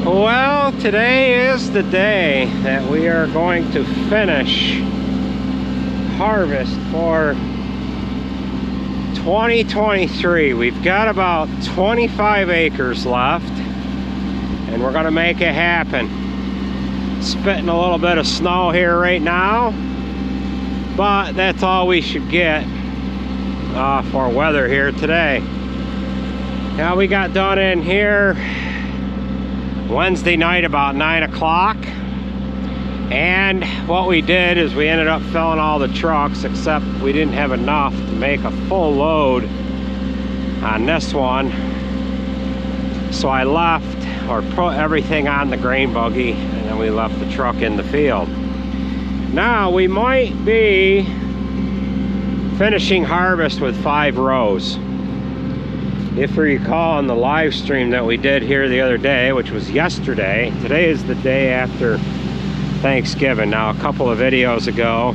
Well, today is the day that we are going to finish harvest for 2023. We've got about 25 acres left, and we're going to make it happen. Spitting a little bit of snow here right now, but that's all we should get for weather here today. Now, we got done in here Wednesday night about 9 o'clock, and what we did is we ended up filling all the trucks, except we didn't have enough to make a full load on this one, so I left or put everything on the grain buggy, and then we left the truck in the field. Now we might be finishing harvest with 5 rows. If you recall on the live stream that we did here the other day, which was yesterday, today is the day after Thanksgiving. Now, a couple of videos ago,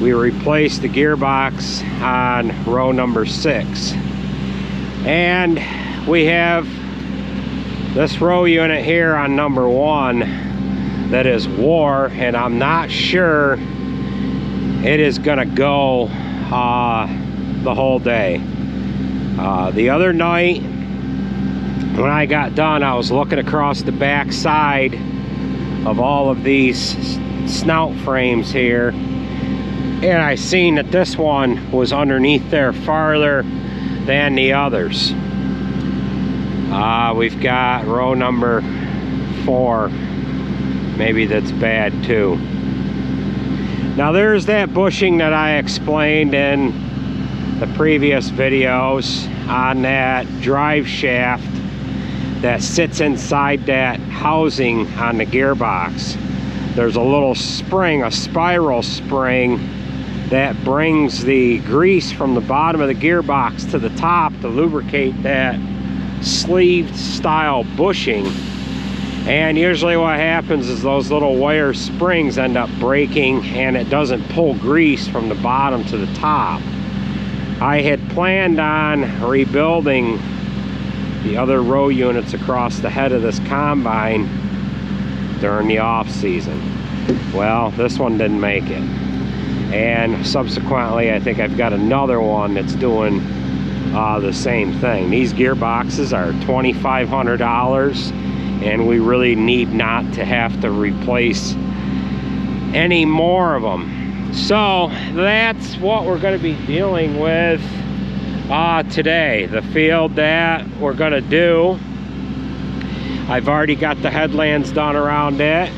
we replaced the gearbox on row number 6. And we have this row unit here on number 1 that is wore, and I'm not sure it is gonna go the whole day. The other night when I got done, I was looking across the back side of all of these snout frames here, and I seen that this one was underneath there farther than the others. We've got row number 4, maybe that's bad too. Now there's that bushing that I explained in the previous videos on that drive shaft that sits inside that housing on the gearbox. There's a little spring, a spiral spring, that brings the grease from the bottom of the gearbox to the top to lubricate that sleeved style bushing. And usually what happens is those little wire springs end up breaking, and it doesn't pull grease from the bottom to the top. I had planned on rebuilding the other row units across the head of this combine during the off season. Well, this one didn't make it, and subsequently I think I've got another one that's doing the same thing. These gearboxes are $2,500, and we really need not to have to replace any more of them. So that's what we're going to be dealing with today. The field that we're going to do, I've already got the headlands done around it,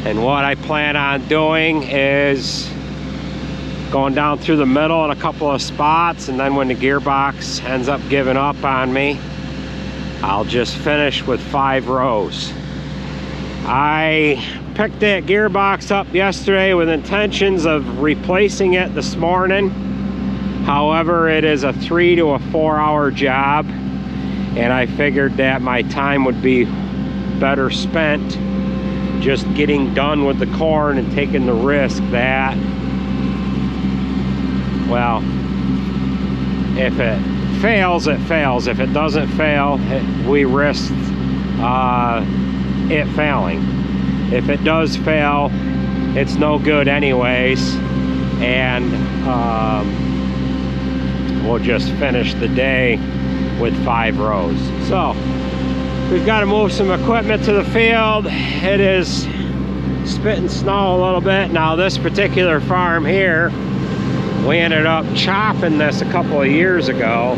and what I plan on doing is going down through the middle in a couple of spots, and then when the gearbox ends up giving up on me, I'll just finish with 5 rows. I picked that gearbox up yesterday with intentions of replacing it this morning. However, it is a 3 to 4 hour job, and I figured that my time would be better spent just getting done with the corn and taking the risk that, well, if it fails, it fails. If it doesn't fail, we risk it failing. If it does fail, it's no good anyways, and we'll just finish the day with 5 rows. So we've got to move some equipment to the field. It is spitting snow a little bit. Now this particular farm here, we ended up chopping this a couple of years ago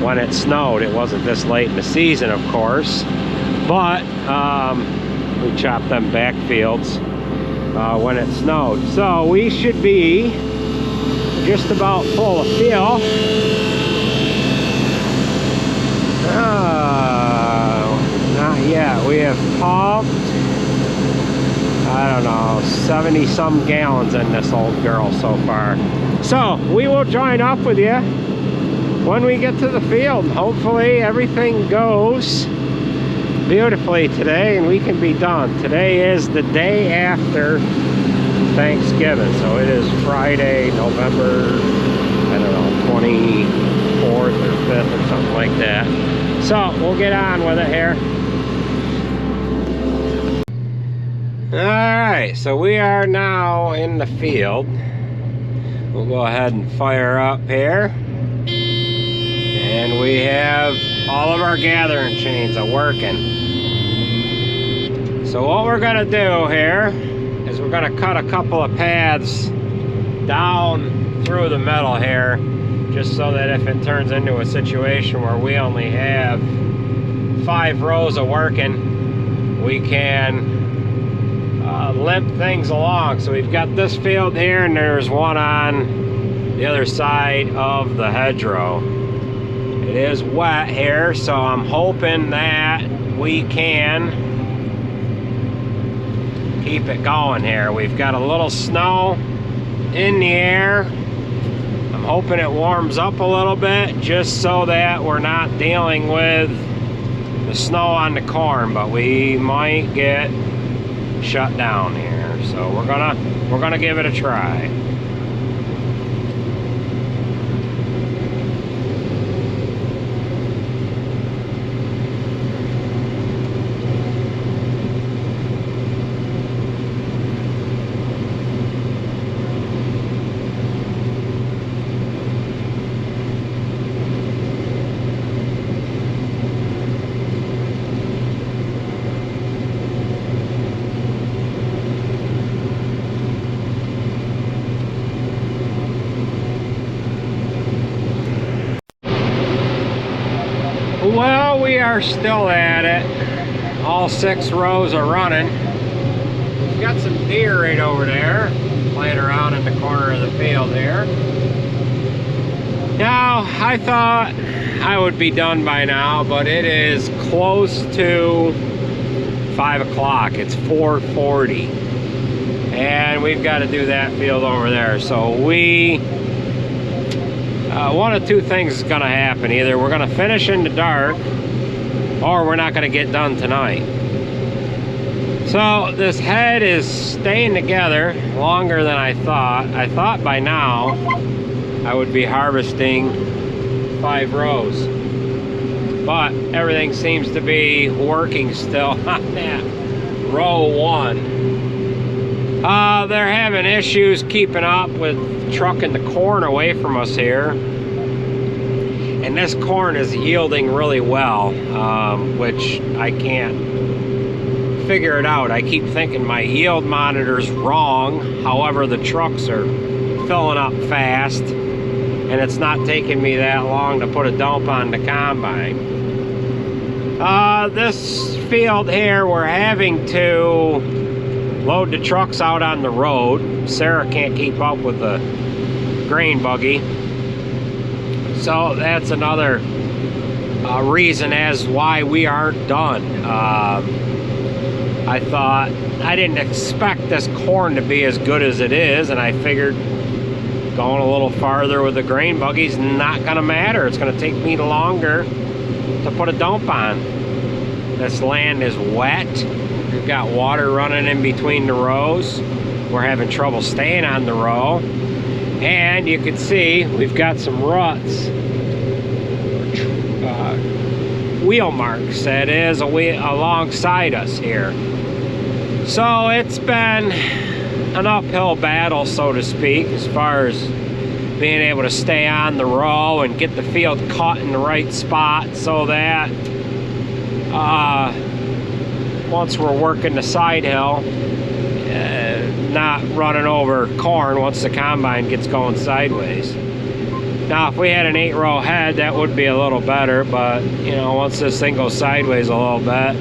when it snowed. It wasn't this late in the season, of course, but we chopped them back fields when it snowed. So we should be just about full of fuel. Not yet. We have pumped, I don't know, 70 some gallons in this old girl so far. So we will join up with you when we get to the field. Hopefully everything goes beautifully today and we can be done. Today is the day after Thanksgiving, so it is Friday, November, I don't know, 24th or 5th or something like that. So we'll get on with it here. Alright, so we are now in the field. We'll go ahead and fire up here. And we have all of our gathering chains are working. So what we're going to do here is we're going to cut a couple of paths down through the middle here, just so that if it turns into a situation where we only have 5 rows of working, we can limp things along. So we've got this field here, and there's one on the other side of the hedgerow. It is wet here, so I'm hoping that we can keep it going here. We've got a little snow in the air. I'm hoping it warms up a little bit, just so that we're not dealing with the snow on the corn, but we might get shut down here. So we're gonna give it a try. Well, we are still at it. All 6 rows are running. We've got some deer right over there playing around in the corner of the field there. Now, I thought I would be done by now, but it is close to 5 o'clock. It's 4:40. And we've got to do that field over there. So one of 2 things is going to happen. Either we're going to finish in the dark, or we're not going to get done tonight. So this head is staying together longer than I thought. I thought by now I would be harvesting 5 rows, but everything seems to be working still on that row 1. They're having issues keeping up with trucking the corn away from us here. And this corn is yielding really well, which I can't figure it out. I keep thinking my yield monitor's wrong. However, the trucks are filling up fast, and it's not taking me that long to put a dump on the combine. This field here, we're having to load the trucks out on the road. Sarah can't keep up with the grain buggy. So that's another reason as why we aren't done. I thought, I didn't expect this corn to be as good as it is, and I figured going a little farther with the grain buggy's not gonna matter. It's gonna take me longer to put a dump on. This land is wet. We've got water running in between the rows. We're having trouble staying on the row. And you can see we've got some ruts, wheel marks, that is, alongside us here. So it's been an uphill battle, so to speak, as far as being able to stay on the row and get the field caught in the right spot, so that once we're working the side hill, not running over corn once the combine gets going sideways. Now, if we had an 8-row head, that would be a little better, but you know, once this thing goes sideways a little bit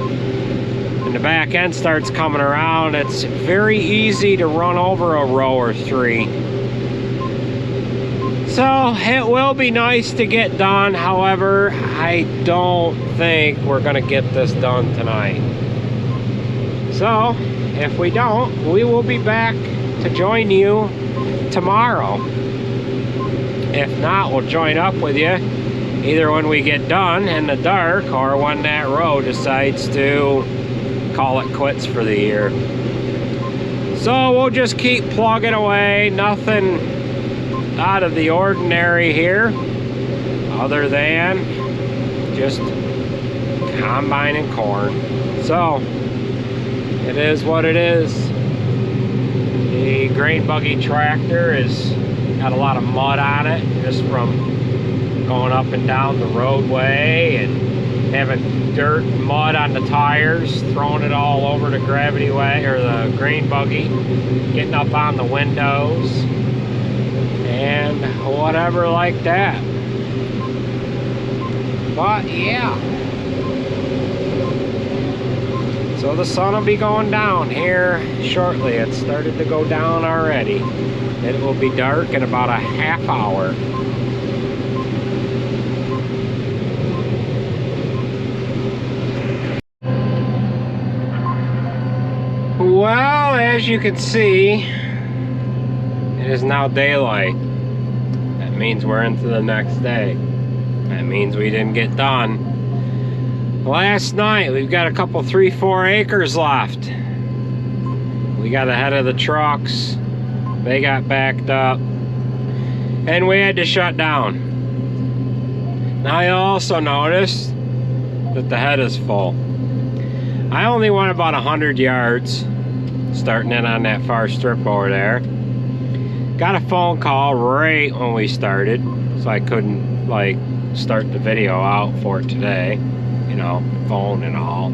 and the back end starts coming around, it's very easy to run over a row or 3. So it will be nice to get done. However, I don't think we're gonna get this done tonight. So if we don't, we will be back to join you tomorrow. If not, we'll join up with you either when we get done in the dark, or when that row decides to call it quits for the year. So we'll just keep plugging away. Nothing out of the ordinary here, other than just combining corn. So it is what it is. The grain buggy tractor has got a lot of mud on it just from going up and down the roadway and having dirt and mud on the tires, throwing it all over the gravity way or the grain buggy, getting up on the windows and whatever like that. But yeah, so the sun will be going down here shortly. It started to go down already. It will be dark in about a half hour. Well, as you can see, it is now daylight. That means we're into the next day. That means we didn't get done last night. We've got a couple 3-4 acres left. We got ahead of the trucks. They got backed up and we had to shut down. Now you also notice that the head is full. I only went about 100 yards starting in on that far strip over there. Got a phone call right when we started, so I couldn't like start the video out for today, you know, phone and all.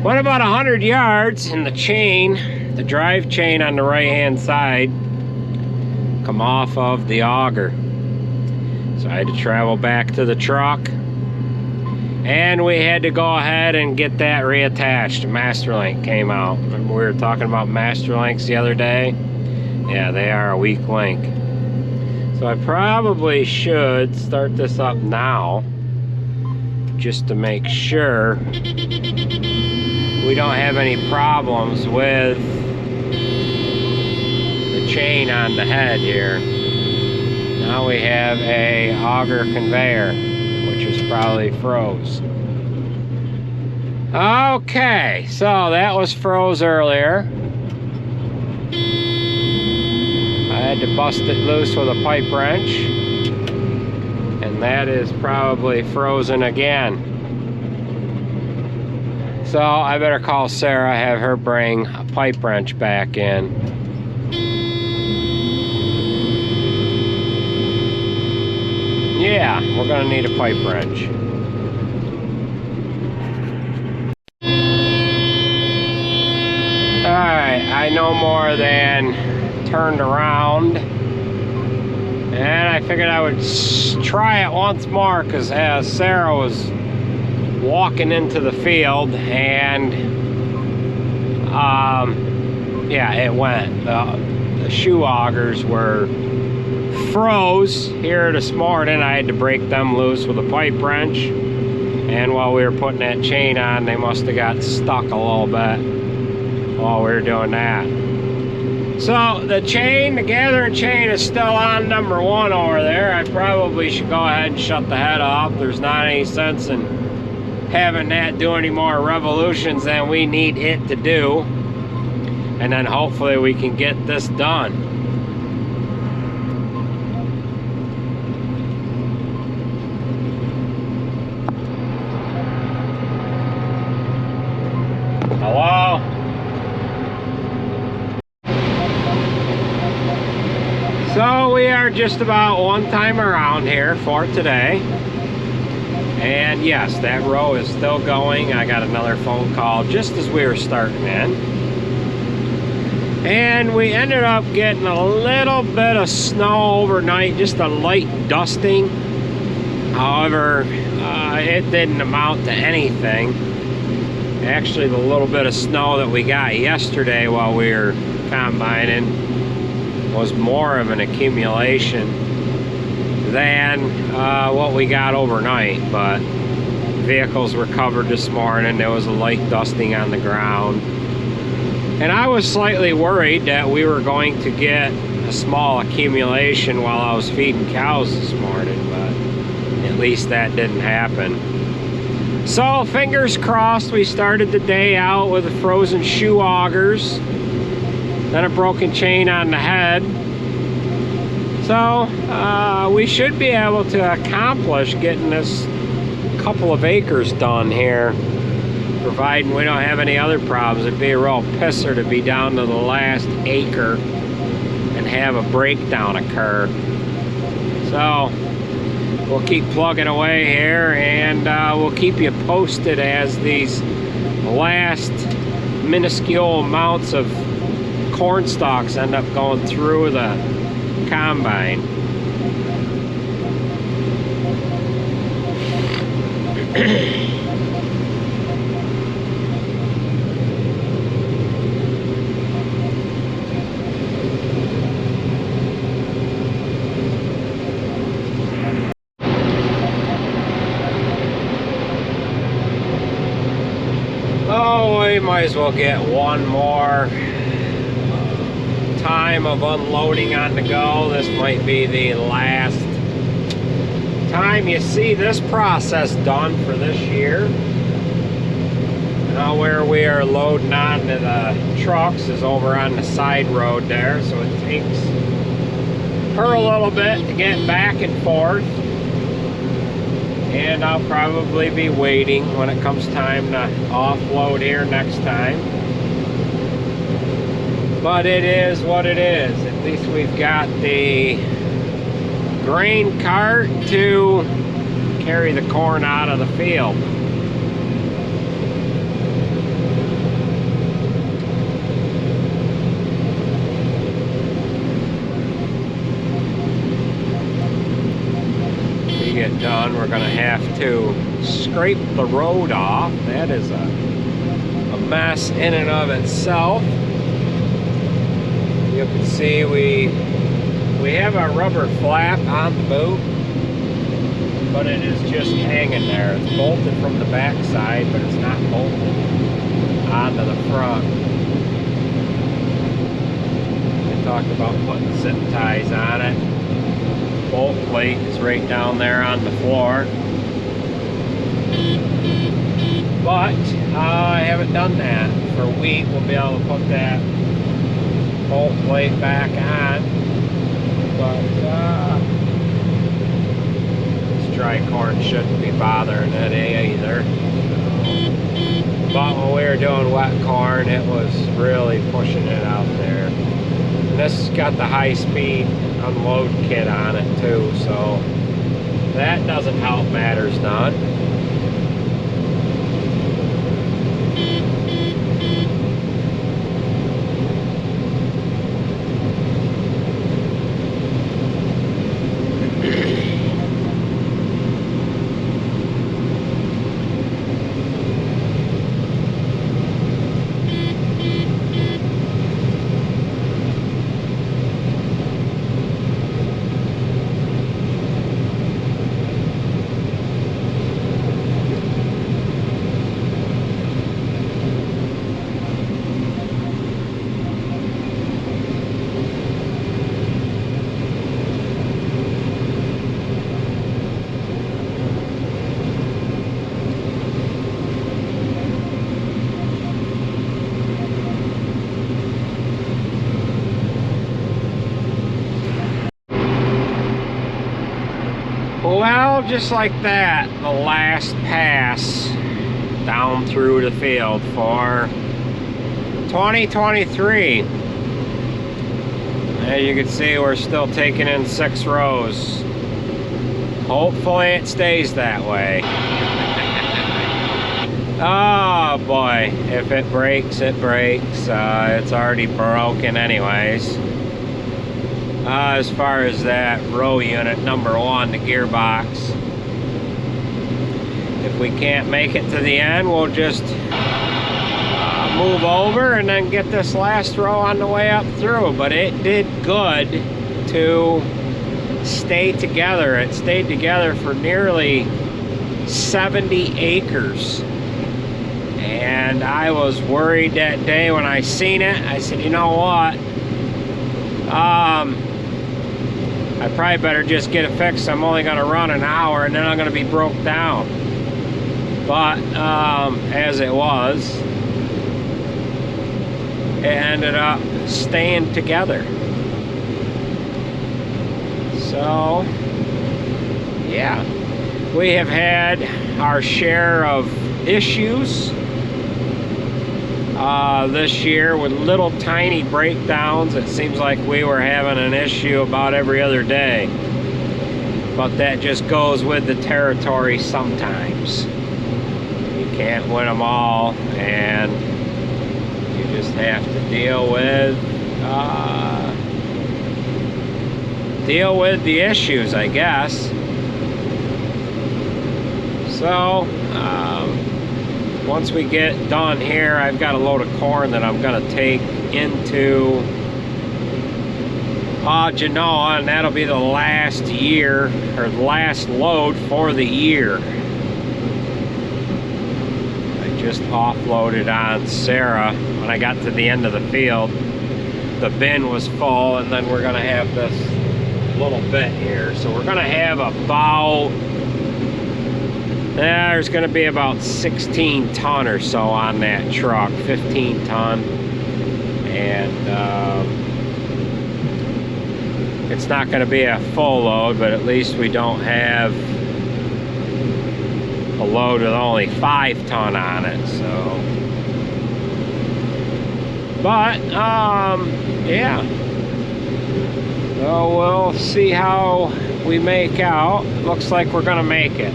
Went about 100 yards and the chain, the drive chain on the right hand side, come off of the auger. So I had to travel back to the truck and we had to go ahead and get that reattached. Master link came out. Remember we were talking about master links the other day? Yeah, they are a weak link. So I probably should start this up now just to make sure we don't have any problems with the chain on the head here. Now we have a auger conveyor, which is probably froze. Okay, so that was froze earlier. I had to bust it loose with a pipe wrench, and that is probably frozen again. So I better call Sarah, have her bring a pipe wrench back in. Yeah, we're gonna need a pipe wrench. Alright, I no more than turned around and I figured I would try it once more because as Sarah was walking into the field and yeah, it went. The shoe augers were froze here this morning. I had to break them loose with a pipe wrench, and while we were putting that chain on, they must have got stuck a little bit while we were doing that. So the chain, the gathering chain is still on number 1 over there. I probably should go ahead and shut the head off. There's not any sense in having that do any more revolutions than we need it to do. And then hopefully we can get this done. Hello? So we are just about one time around here for today. And yes, that row is still going. I got another phone call just as we were starting in. And we ended up getting a little bit of snow overnight, just a light dusting. However, it didn't amount to anything. Actually, the little bit of snow that we got yesterday while we were combining was more of an accumulation than what we got overnight. But vehicles were covered this morning. There was a light dusting on the ground. And I was slightly worried that we were going to get a small accumulation while I was feeding cows this morning, but at least that didn't happen. So fingers crossed, we started the day out with the frozen shoe augers, then a broken chain on the head. So we should be able to accomplish getting this couple of acres done here providing we don't have any other problems. It'd be a real pisser to be down to the last acre and have a breakdown occur. So we'll keep plugging away here, and we'll keep you posted as these last minuscule amounts of corn stalks end up going through the combine. Oh, we might as well get one more time of unloading on the go. This might be the last time you see this process done for this year. Now where we are loading onto the trucks is over on the side road there, so it takes her a little bit to get back and forth. And I'll probably be waiting when it comes time to offload here next time. But it is what it is. At least we've got the grain cart to carry the corn out of the field. Get done, we're going to have to scrape the road off. That is a mess in and of itself. You can see we have a rubber flap on the boot, but it is just hanging there. It's bolted from the back side, but it's not bolted onto the front. We talked about putting zip ties on it. Bolt plate is right down there on the floor, but I haven't done that. For wheat, we'll be able to put that bolt plate back on, but this dry corn shouldn't be bothering it either. But when we were doing wet corn, it was really pushing it out there. And this has got the high-speed unload kit on it too, so that doesn't help matters none. Well, just like that, the last pass down through the field for 2023. As you can see, we're still taking in 6 rows. Hopefully it stays that way. Oh boy, if it breaks, it breaks. It's already broken anyways. As far as that row unit number 1, the gearbox, if we can't make it to the end, we'll just move over and then get this last row on the way up through. But it did good to stay together. It stayed together for nearly 70 acres. And I was worried that day when I seen it. I said, you know what? I probably better just get it fixed. I'm only going to run an hour and then I'm going to be broke down. But as it was, it ended up staying together. So, yeah, we have had our share of issues this year with little tiny breakdowns. It seems like we were having an issue about every other day. But that just goes with the territory sometimes. You can't win them all, and you just have to deal with the issues, I guess. So, once we get done here, I've got a load of corn that I'm going to take into Genoa, and that'll be the last year, or the last load for the year. I just offloaded on Sarah when I got to the end of the field. The bin was full, and then we're going to have this little bit here. So we're going to have about, there's going to be about 16 ton or so on that truck, 15 ton. And it's not going to be a full load, but at least we don't have a load with only 5 ton on it. So, but yeah, so we'll see how we make out. Looks like we're gonna make it.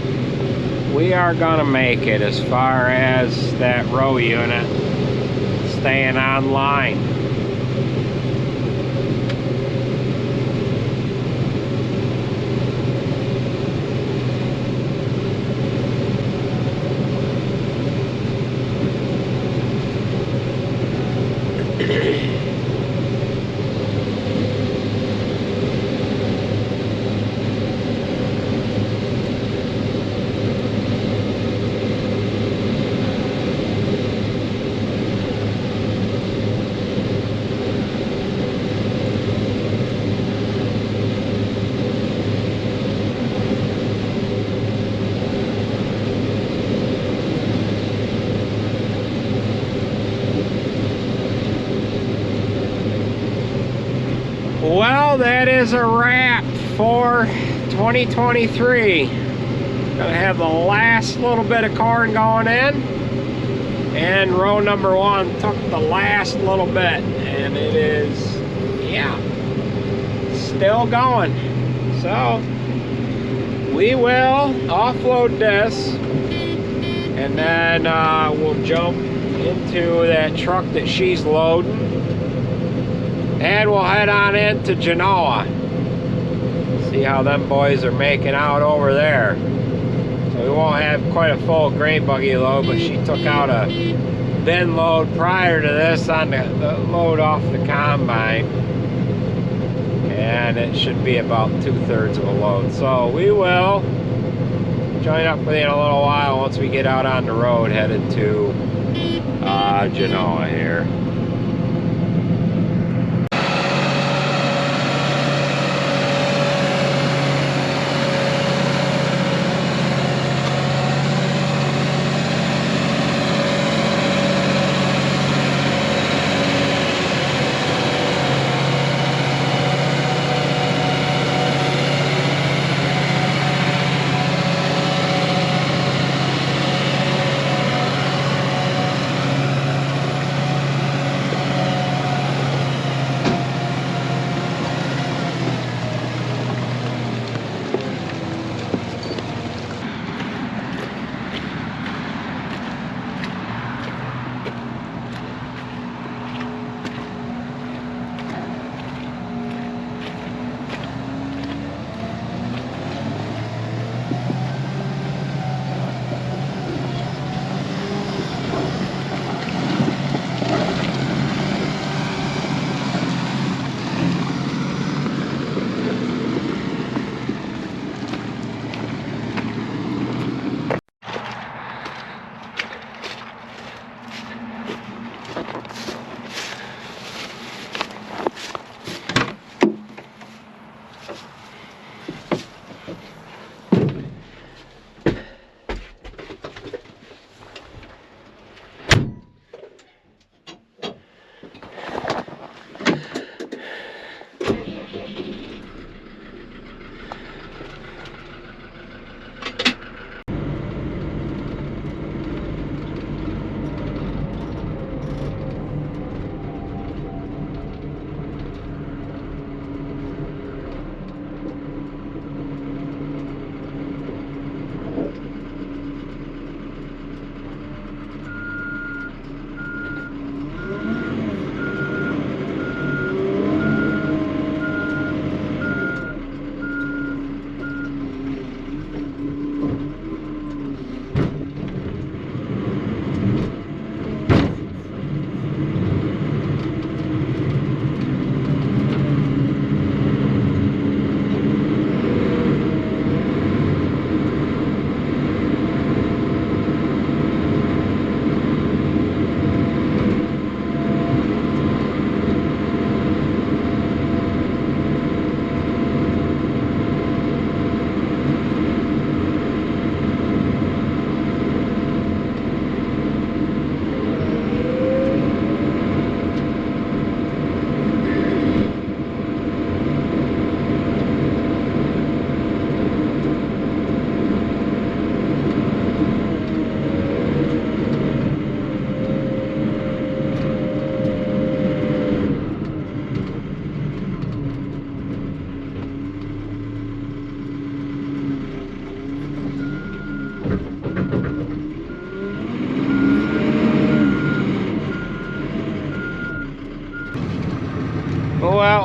We are gonna make it as far as that row unit staying online. Well, that is a wrap for 2023. Gonna have the last little bit of corn going in, and row number 1 took the last little bit, and it is, yeah, still going. So we will offload this, and then we'll jump into that truck that she's loading, and we'll head on into Genoa. See how them boys are making out over there. So we won't have quite a full grain buggy load, but she took out a bin load prior to this on the load off the combine. And it should be about 2/3 of a load. So we will join up with you in a little while once we get out on the road headed to Genoa here.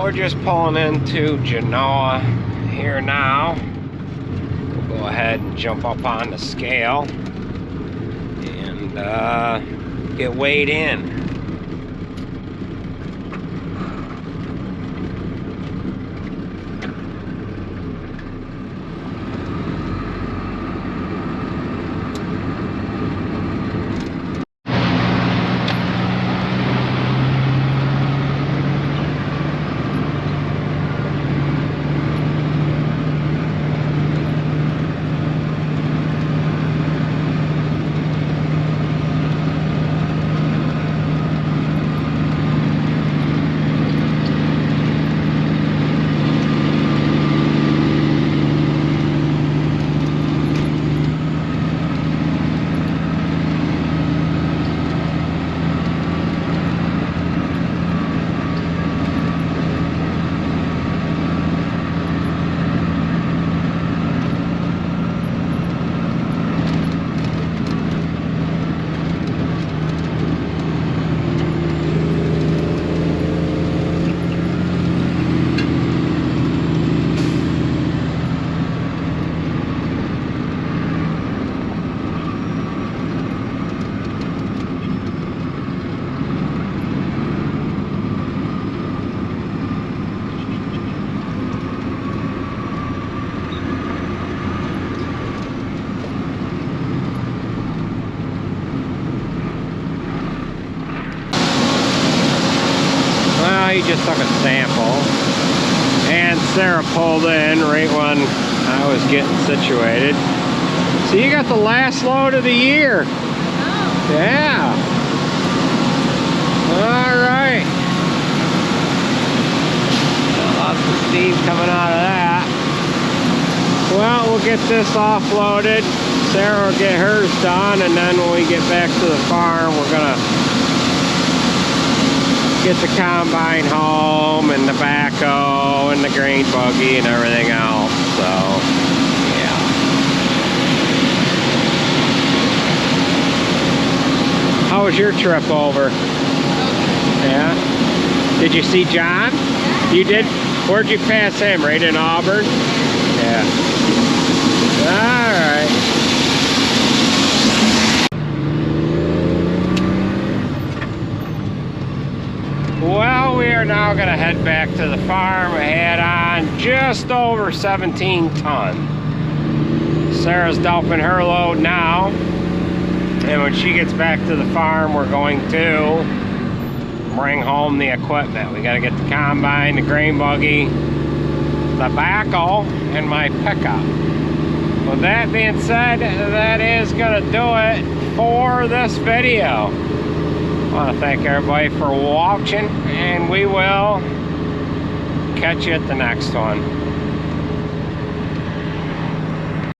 Well, we're just pulling into Genoa here now. We'll go ahead and jump up on the scale and get weighed in. He just took a sample, and Sarah pulled in right when I was getting situated. So you got the last load of the year. Oh. Yeah. All right. Lots of steam coming out of that. Well, we'll get this offloaded. Sarah will get hers done, and then when we get back to the farm, we're gonna get the combine home and the backhoe and the grain buggy and everything else. So, yeah. How was your trip over? Yeah? Did you see John? Yeah. You did? Where'd you pass him? Right in Auburn? Yeah. All right. Well, we are now going to head back to the farm. We had on just over 17 ton. Sarah's dumping her load now. And when she gets back to the farm, we're going to bring home the equipment. We got to get the combine, the grain buggy, the backhoe, and my pickup. With that being said, that is going to do it for this video. I want to thank everybody for watching, and we will catch you at the next one.